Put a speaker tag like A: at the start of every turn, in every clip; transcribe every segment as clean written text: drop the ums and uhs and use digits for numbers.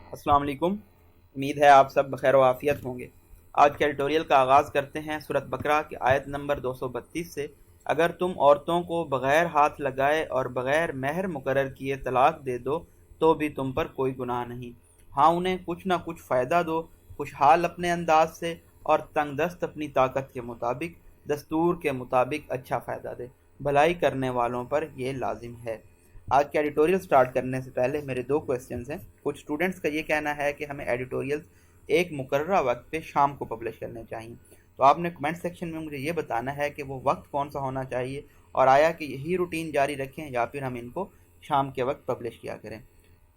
A: अस्सलाम वालेकुम। उम्मीद है आप सब बखैर आफियत होंगे। आज के एडिटोरियल का आगाज़ करते हैं सूरत बकरा की आयत नंबर 232 से। अगर तुम औरतों को बग़ैर हाथ लगाए और बग़ैर महर मुकर्रर किए तलाक दे दो तो भी तुम पर कोई गुनाह नहीं। हाँ, उन्हें कुछ ना कुछ फ़ायदा दो, खुशहाल अपने अंदाज से और तंगदस्त अपनी ताकत के मुताबिक, दस्तूर के मुताबिक अच्छा फ़ायदा दे। भलाई करने वालों पर यह लाजिम है। आज के एडिटोरियल स्टार्ट करने से पहले मेरे दो क्वेश्चंस हैं। कुछ स्टूडेंट्स का ये कहना है कि हमें एडिटोरियल्स एक मुकर्ररा वक्त पे शाम को पब्लिश करने चाहिए। तो आपने कमेंट सेक्शन में मुझे ये बताना है कि वो वक्त कौन सा होना चाहिए और आया कि यही रूटीन जारी रखें या फिर हम इनको शाम के वक्त पब्लिश किया करें।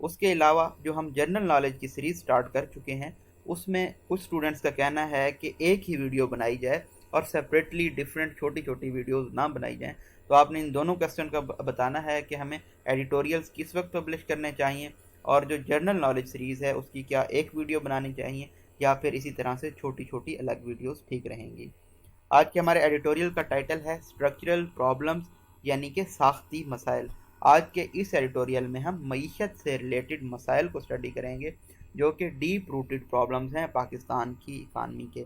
A: उसके अलावा जो हम जनरल नॉलेज की सीरीज़ स्टार्ट कर चुके हैं उसमें कुछ स्टूडेंट्स का कहना है कि एक ही वीडियो बनाई जाए और सेपरेटली डिफरेंट छोटी छोटी वीडियोस ना बनाई जाएं। तो आपने इन दोनों क्वेश्चन का बताना है कि हमें एडिटोरियल्स किस वक्त पब्लिश करने चाहिए और जो जनरल नॉलेज सीरीज़ है उसकी क्या एक वीडियो बनानी चाहिए या फिर इसी तरह से छोटी छोटी अलग वीडियोस ठीक रहेंगी। आज के हमारे एडिटोरियल का टाइटल है स्ट्रक्चरल प्रॉब्लम्स, यानी कि साख्ती मसाइल। आज के इस एडिटोरियल में हम मईशत से रिलेटेड मसाइल को स्टडी करेंगे जो कि डीप रूटेड प्रॉब्लम्स हैं पाकिस्तान की इकानमी के।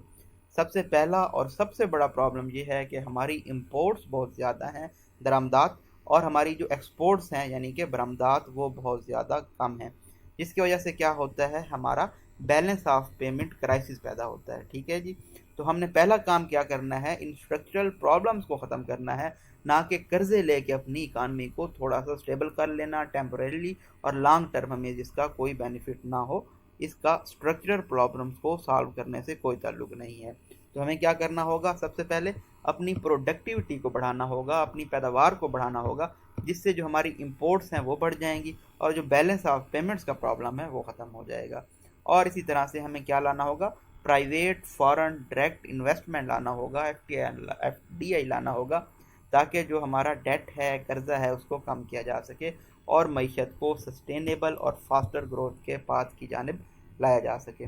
A: सबसे पहला और सबसे बड़ा प्रॉब्लम ये है कि हमारी इंपोर्ट्स बहुत ज़्यादा हैं, दरामदात, और हमारी जो एक्सपोर्ट्स हैं यानी कि बरामदात वो बहुत ज़्यादा कम हैं, जिसकी वजह से क्या होता है, हमारा बैलेंस ऑफ पेमेंट क्राइसिस पैदा होता है। ठीक है जी। तो हमने पहला काम क्या करना है, इन स्ट्रक्चरल प्रॉब्लम्स को ख़त्म करना है, ना कि कर्जे लेके अपनी इकानमी को थोड़ा सा स्टेबल कर लेना टेम्परेली और लॉन्ग टर्म में जिसका कोई बेनिफिट ना हो। इसका स्ट्रक्चरल प्रॉब्लम्स को सॉल्व करने से कोई ताल्लुक नहीं है। तो हमें क्या करना होगा, सबसे पहले अपनी प्रोडक्टिविटी को बढ़ाना होगा, अपनी पैदावार को बढ़ाना होगा, जिससे जो हमारी इंपोर्ट्स हैं वो बढ़ जाएंगी और जो बैलेंस ऑफ पेमेंट्स का प्रॉब्लम है वो ख़त्म हो जाएगा। और इसी तरह से हमें क्या लाना होगा, प्राइवेट फॉरेन डायरेक्ट इन्वेस्टमेंट लाना होगा, एफडीआई लाना होगा, ताकि जो हमारा डेट है, कर्जा है, उसको कम किया जा सके और मईशत को सस्टेनेबल और फास्टर ग्रोथ के पाथ की जानिब लाया जा सके।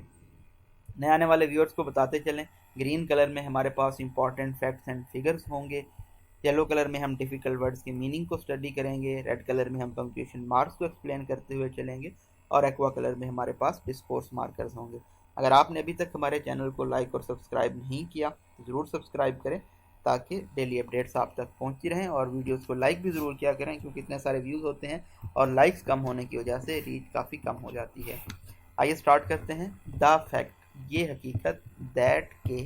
A: नए आने वाले व्यूअर्स को बताते चलें, ग्रीन कलर में हमारे पास इंपॉर्टेंट फैक्ट्स एंड फिगर्स होंगे, येलो कलर में हम डिफ़िकल्ट वर्ड्स की मीनिंग को स्टडी करेंगे, रेड कलर में हम पंक्चुएशन मार्क्स को एक्सप्लेन करते हुए चलेंगे और एक्वा कलर में हमारे पास डिस्कोर्स मार्कर्स होंगे। अगर आपने अभी तक हमारे चैनल को लाइक और सब्सक्राइब नहीं किया तो ज़रूर सब्सक्राइब करें ताकि डेली अपडेट्स आप तक पहुंचती रहें, और वीडियोस को लाइक भी ज़रूर किया करें क्योंकि इतने सारे व्यूज़ होते हैं और लाइक्स कम होने की वजह से रीच काफ़ी कम हो जाती है। आइए स्टार्ट करते हैं। द फैक्ट, ये हकीकत, दैट के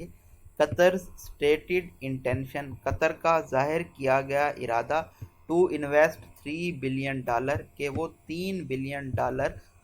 A: कतर स्टेटेड इंटेंशन, कतर का जाहिर किया गया इरादा, टू इन्वेस्ट $3 बिलियन, के वो $3 बिलियन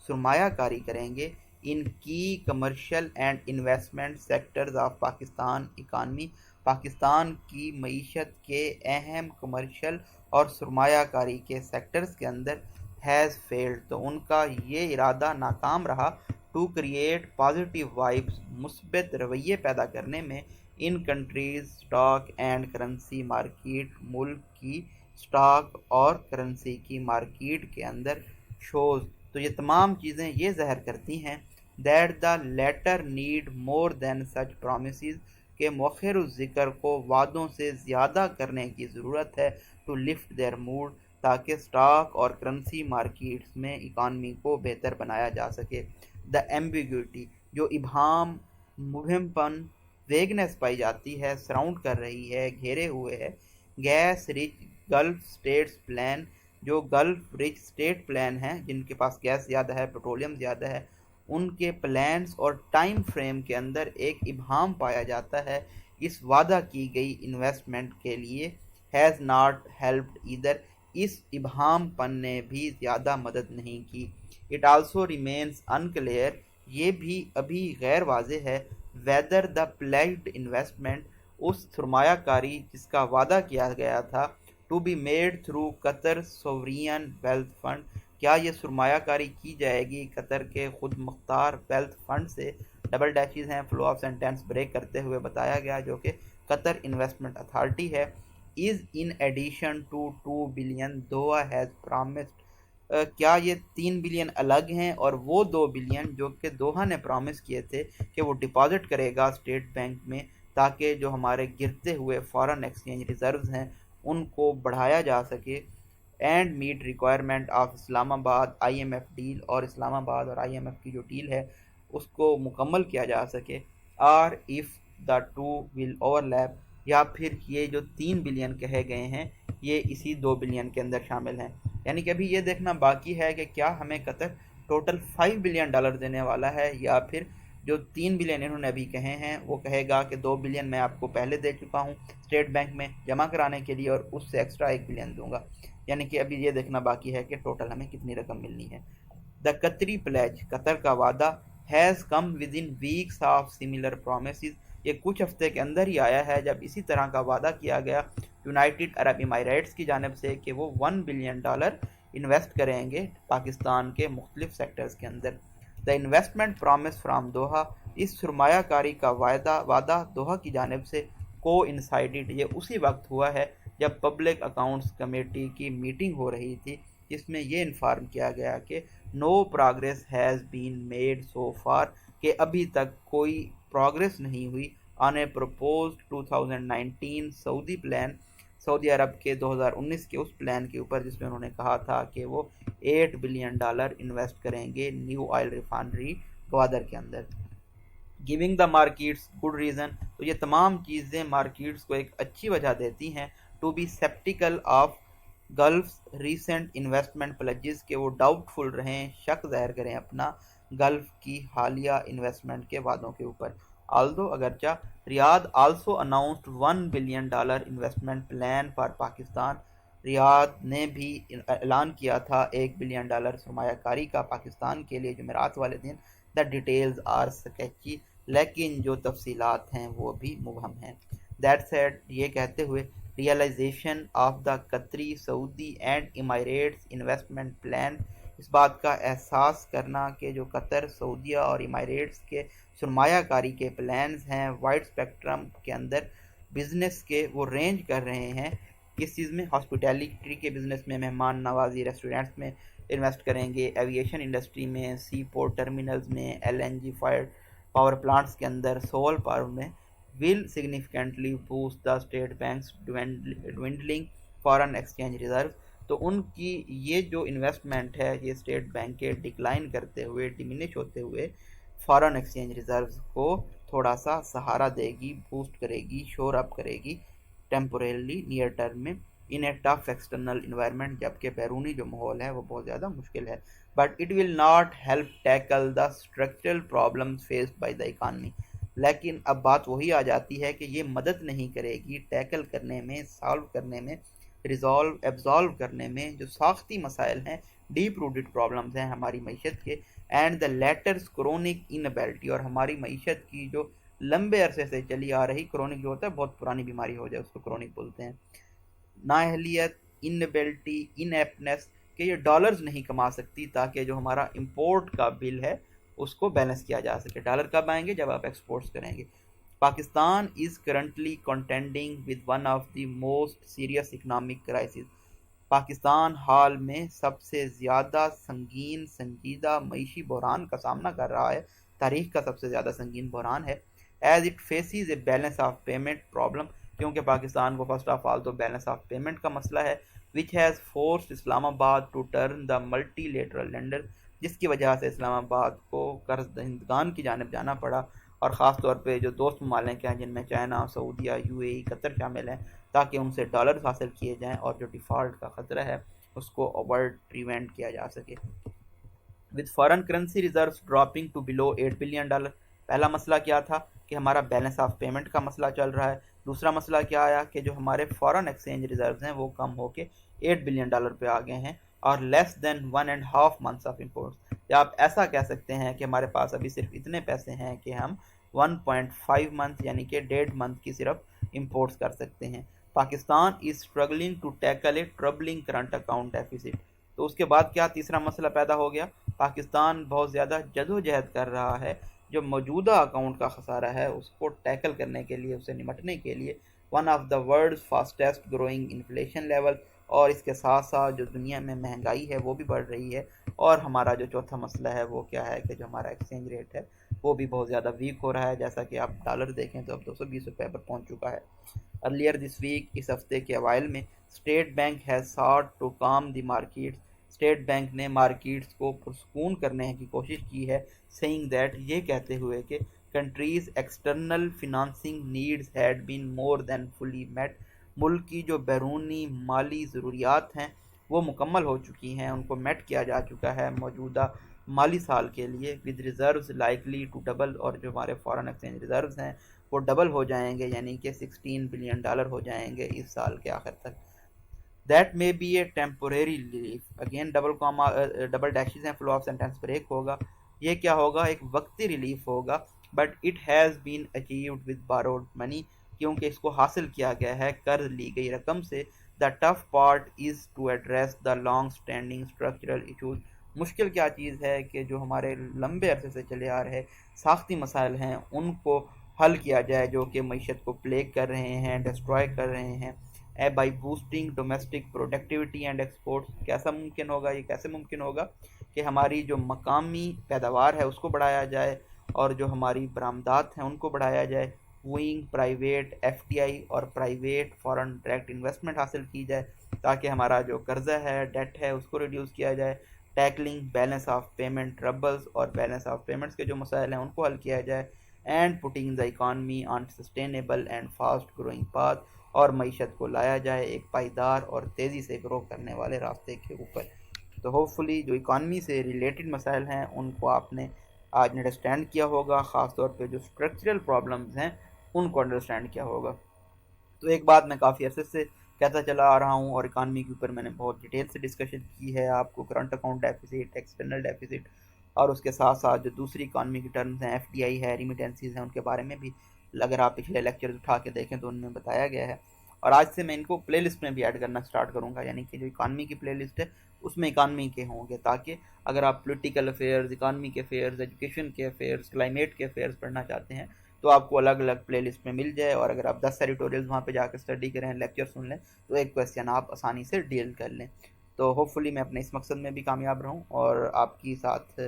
A: सरमायाकारी करेंगे इन की commercial and investment sectors of Pakistan economy, Pakistan की मईशत के अहम कमर्शियल और सरमायाकारी के सेक्टर्स के अंदर हैज़ फेल्ड, तो उनका ये इरादा नाकाम रहा, टू क्रिएट पॉजिटिव वाइब्स, मुस्बत रवैये पैदा करने में, इन countries stock and currency market, मुल्क की स्टॉक और करेंसी की मार्केट के अंदर शोज़। तो ये तमाम चीज़ें ये ज़हर करती हैं that the letter need more than such promises, के मौखिर ज़िक्र को वादों से ज़्यादा करने की ज़रूरत है, टू लिफ्ट देयर मूड, ताकि स्टॉक और करेंसी मार्केट्स में इकानमी को बेहतर बनाया जा सके। द एम्बिग्यूटी, जो इबहम, मुबहमपन, वेगनेस पाई जाती है, सराउंड कर रही है, घेरे हुए है, gas rich gulf states plan, जो गल्फ रिच स्टेट प्लान हैं जिनके पास गैस ज़्यादा है, पेट्रोलियम ज़्यादा है, उनके प्लान्स और टाइम फ्रेम के अंदर एक इबहम पाया जाता है इस वादा की गई इन्वेस्टमेंट के लिए, हैज़ नॉट हेल्प्ड ईदर, इस इबहमपन ने भी ज़्यादा मदद नहीं की। इट आल्सो रिमेन्स अनक्लियर, ये भी अभी गैर वाज़ेह है, वेदर द प्लेज्ड इन्वेस्टमेंट, उस सरमायाकारी जिसका वादा किया गया था, to be made through Qatar sovereign wealth fund, क्या ये सरमायाकारी की जाएगी कतर के खुद मुख्तार वेल्थ फंड से, डबल डैशेज हैं, फ्लो ऑफ सेंटेंस ब्रेक करते हुए बताया गया, जो कि कतर इन्वेस्टमेंट अथॉरिटी है, is in addition to 2 billion Doha has promised, क्या ये 3 बिलियन अलग हैं और वो 2 बिलियन जो कि दोहा ने प्रॉमिस किए थे कि वो डिपॉजिट करेगा स्टेट बैंक में ताकि जो हमारे गिरते हुए फॉरेन एक्सचेंज रिजर्व्स हैं उनको बढ़ाया जा सके, and meet requirement of Islamabad IMF deal, और इस्लामाबाद और IMF की जो डील है उसको मुकम्मल किया जा सके। Or if the two will overlap, या फिर ये जो 3 बिलियन कहे गए हैं ये इसी 2 बिलियन के अंदर शामिल हैं। यानी कि अभी ये देखना बाकी है कि क्या हमें कतर टोटल $5 बिलियन देने वाला है, या फिर जो 3 बिलियन इन्होंने अभी कहे हैं वो कहेगा कि 2 बिलियन मैं आपको पहले दे चुका हूँ स्टेट बैंक में जमा कराने के लिए, और उससे एक्स्ट्रा 1 बिलियन दूंगा। यानी कि अभी ये देखना बाकी है कि टोटल हमें कितनी रकम मिलनी है। द कतरी प्लेज, कतर का वादा, has come with in weeks of similar promises, ये कुछ हफ्ते के अंदर ही आया है जब इसी तरह का वादा किया गया यूनाइटेड अरब इमारात की जानब से कि वो $1 बिलियन इन्वेस्ट करेंगे पाकिस्तान के मुख्तलिफ सेक्टर्स के अंदर। द इन्वेस्टमेंट प्रॉमिस फ्राम दोहा, इस सरमायाकारी का वादा दोहा की जानब से को इंसाइडेड, ये उसी वक्त हुआ है जब पब्लिक अकाउंट्स कमेटी की मीटिंग हो रही थी जिसमें ये इन्फॉर्म किया गया कि no progress has been made so far, कि अभी तक कोई प्रोग्रेस नहीं हुई on a proposed 2019 Saudi plan, Saudi Arab के 2019 के उस प्लान के ऊपर जिसमें उन्होंने कहा था कि वो $8 बिलियन इन्वेस्ट करेंगे न्यू ऑयल रिफाइनरी ग्वादर के अंदर। Giving the markets good reason, तो ये तमाम चीज़ें मार्केट्स को एक अच्छी वजह देती हैं to be sceptical of Gulf recent investment pledges, के वो डाउटफुल रहें, शक ज़ाहिर करें अपना गल्फ की हालिया इन्वेस्टमेंट के वादों के ऊपर। आल्दो अगरचा Riyadh also announced $1 billion investment plan for Pakistan, Riyadh ने भी ऐलान किया था $1 बिलियन सरमायाकारी का पाकिस्तान के लिए जुमेरात वाले दिन। द डिटेल्स आर स्केची, लेकिन जो तफसीलात हैं वो भी मुबहम हैं। दैट सेड, ये कहते हुए, रियलाइजेशन ऑफ द कतरी सऊदी एंड इमारेट्स इन्वेस्टमेंट प्लान, इस बात का एहसास करना कि जो कतर सऊदिया और इमारेट्स के सरमायाकारी के प्लान्स हैं वाइड स्पेक्ट्रम के अंदर बिजनेस के, वो रेंज कर रहे हैं किस चीज़ में, हॉस्पिटैलिटी के बिज़नेस में, मेहमान नवाजी रेस्टोरेंट्स में इन्वेस्ट करेंगे, एविएशन इंडस्ट्री में, सी पोर्ट टर्मिनल्स में, LNG फायर्ड पावर प्लांट्स के अंदर, सोलर पावर में, will significantly boost the state bank's dwindling foreign exchange reserve, तो उनकी ये जो इन्वेस्टमेंट है ये स्टेट बैंक के डिक्लाइन करते हुए, डिमिनिश होते हुए फॉरेन एक्सचेंज रिजर्व्स को थोड़ा सा सहारा देगी, बूस्ट करेगी, शोर अप करेगी टेम्पोरेली नियर टर्म में इन ए टफ एक्सटर्नल इन्वायरमेंट, जबकि बैरूनी जो माहौल है वो बहुत ज़्यादा मुश्किल है। But it will not help tackle the structural problems faced by the economy, लेकिन अब बात वही आ जाती है कि ये मदद नहीं करेगी टैकल करने में, सॉल्व करने में, एब्जॉल्व करने में जो साख्ती मसाइल हैं, डीप रूटेड प्रॉब्लम्स हैं हमारी मीशत के, and the letters chronic inability, और हमारी मीशत की जो लंबे अरसे से चली आ रही, क्रोनिक जो होता है बहुत पुरानी बीमारी हो जाए उसको क्रोनिक बोलते हैं, नाअहलियत, इनएबिलिटी, इनएप्टनेस, कि ये डॉलर्स नहीं कमा सकती ताकि जो हमारा इंपोर्ट का बिल है उसको बैलेंस किया जा सके। डॉलर कब आएंगे, जब आप एक्सपोर्ट्स करेंगे। Pakistan is currently contending with one of the most serious economic crisis, Pakistan हाल में सबसे ज़्यादा संजीदा मईशी बहरान का सामना कर रहा है, तारीख का सबसे ज़्यादा संगीन बहरान है। As it faces a balance of payment problem, क्योंकि पाकिस्तान को फर्स्ट ऑफ ऑल तो बैलेंस ऑफ पेमेंट का मसला है, which has forced Islamabad to turn the multilateral lender, जिसकी वजह से इस्लामाबाद को कर्ज दहिंदगान की जानब जाना पड़ा, और ख़ास तौर पे जो दोस्त ममालिक हैं जिनमें चाइना, सऊदिया, UAE, कतर शामिल हैं, ताकि उनसे डॉलर्स हासिल किए जाएं और जो डिफ़ॉल्ट का ख़तरा है उसको अवॉइड प्रिवेंट किया जा सके। With foreign currency reserves dropping to below $8 billion, पहला मसला क्या था कि हमारा बैलेंस ऑफ पेमेंट का मसला चल रहा है, दूसरा मसला क्या आया कि जो हमारे फॉरेन एक्सचेंज रिजर्व्स हैं वो कम होके $8 बिलियन पे आ गए हैं, और less than 1.5 months of imports, या आप ऐसा कह सकते हैं कि हमारे पास अभी सिर्फ इतने पैसे हैं कि हम 1.5 मंथ यानी कि 1.5 मंथ की सिर्फ इम्पोर्ट्स कर सकते हैं। Pakistan is struggling to tackle a troubling current account deficit, तो उसके बाद क्या तीसरा मसला पैदा हो गया, पाकिस्तान बहुत ज़्यादा जदोजहद कर रहा है जो मौजूदा अकाउंट का खसारा है उसको टैकल करने के लिए, उससे निपटने के लिए। One of the world's fastest growing inflation level, और इसके साथ साथ जो दुनिया में महंगाई है वो भी बढ़ रही है, और हमारा जो चौथा मसला है वो क्या है कि जो हमारा एक्सचेंज रेट है वो भी बहुत ज़्यादा वीक हो रहा है। जैसा कि आप डॉलर देखें तो अब 220 रुपये पर पहुंच चुका है। अर्लियर दिस वीक, इस हफ्ते के अवाइल में, state bank has sought to calm the markets, state bank ने मार्केट्स को पुरस्कून करने की कोशिश की है, सेइंग दैट, ये कहते हुए कि country's external financing needs had been more than fully met, मुल्क की जो बैरूनी माली ज़रूरियात हैं वो मुकम्मल हो चुकी हैं, उनको मेट किया जा चुका है मौजूदा माली साल के लिए, with reserves likely to double, और जो हमारे फॉरेन एक्सचेंज रिज़र्व्स हैं वो डबल हो जाएंगे, यानी कि $16 बिलियन हो जाएंगे इस साल के आखिर तक। That may be a temporary relief, again double dashes हैं, फ्लो ऑफ सेंटेंस ब्रेक होगा, ये क्या होगा, एक वक्ती रिलीफ होगा, but it has been achieved with borrowed money, क्योंकि इसको हासिल किया गया है कर्ज ली गई रकम से। The tough part is to address the long standing structural issues, मुश्किल क्या चीज़ है कि जो हमारे लंबे अरसे से चले आ रहे साख्ती मसाइल हैं उनको हल किया जाए, जो कि मईशत को प्लेग कर रहे हैं, डिस्ट्रॉय कर रहे हैं। By boosting domestic productivity and exports, कैसा मुमकिन होगा, ये कैसे मुमकिन होगा कि हमारी जो मकामी पैदावार है उसको बढ़ाया जाए और जो हमारी बरामदात हैं उनको बढ़ाया जाए, वूइंग प्राइवेट एफटीआई और प्राइवेट फॉरेन डायरेक्ट इन्वेस्टमेंट हासिल की जाए ताकि हमारा जो कर्जा है, डेट है, उसको रिड्यूस किया जाए, tackling balance of payment troubles और बैलेंस ऑफ पेमेंट्स के जो मसाइल हैं उनको हल किया जाए, and putting the economy on sustainable and fast growing path, और मईशत को लाया जाए एक पायदार और तेज़ी से ग्रो करने वाले रास्ते के ऊपर। तो होपफुली जो इकॉनमी से रिलेटेड मसाइल हैं उनको आपने आज अंडरस्टैंड किया होगा, ख़ास तौर पे जो स्ट्रक्चरल प्रॉब्लम्स हैं उनको अंडरस्टैंड किया होगा। तो एक बात मैं काफ़ी अरसे से कहता चला आ रहा हूँ और इकानमी के ऊपर मैंने बहुत डिटेल से डिस्कशन की है, आपको current account deficit, external deficit और उसके साथ साथ जो दूसरी इकानमी की टर्म्स हैं, एफडीआई है, रिमिटेंसीज हैं, उनके बारे में भी अगर आप पिछले लेक्चर उठा के देखें तो उनमें बताया गया है। और आज से मैं इनको प्ले लिस्ट में भी ऐड करना स्टार्ट करूँगा, यानी कि जो इकानमी की प्ले लिस्ट है उसमें इकानमी के होंगे, ताकि अगर आप पोलिटिकल अफेयर्स, इकानमी के अफेयर्स, एजुकेशन के अफेयर्स, क्लाइमेट के अफेयर्स पढ़ना चाहते हैं तो आपको अलग अलग प्ले लिस्ट में मिल जाए। और अगर आप 10 एडिटोरियल्स वहाँ पे जाकर स्टडी करें, लेक्चर सुन लें तो एक क्वेश्चन आप आसानी से डील कर लें। तो होपफुली मैं अपने इस मकसद में भी कामयाब रहूँ और आपकी साथ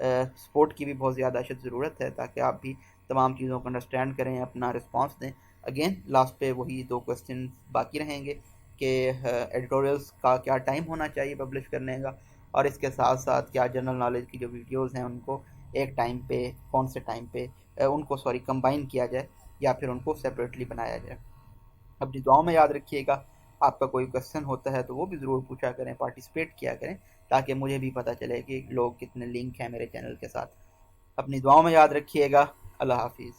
A: सपोर्ट की भी बहुत ज़्यादा ज़रूरत है ताकि आप भी तमाम चीज़ों को अंडरस्टैंड करें, अपना रिस्पांस दें। अगेन लास्ट पे वही 2 क्वेश्चन बाकी रहेंगे कि एडिटोरियल्स का क्या टाइम होना चाहिए पब्लिश करने का, और इसके साथ साथ क्या जनरल नॉलेज की जो वीडियोज़ हैं उनको एक टाइम पे, कौन से टाइम पे उनको कंबाइन किया जाए या फिर उनको सेपरेटली बनाया जाए। अपनी दुआओं में याद रखिएगा। आपका कोई क्वेश्चन होता है तो वो भी ज़रूर पूछा करें, पार्टिसिपेट किया करें, ताकि मुझे भी पता चले कि लोग कितने लिंक हैं मेरे चैनल के साथ। अपनी दुआओं में याद रखिएगा। अल्लाह हाफिज़।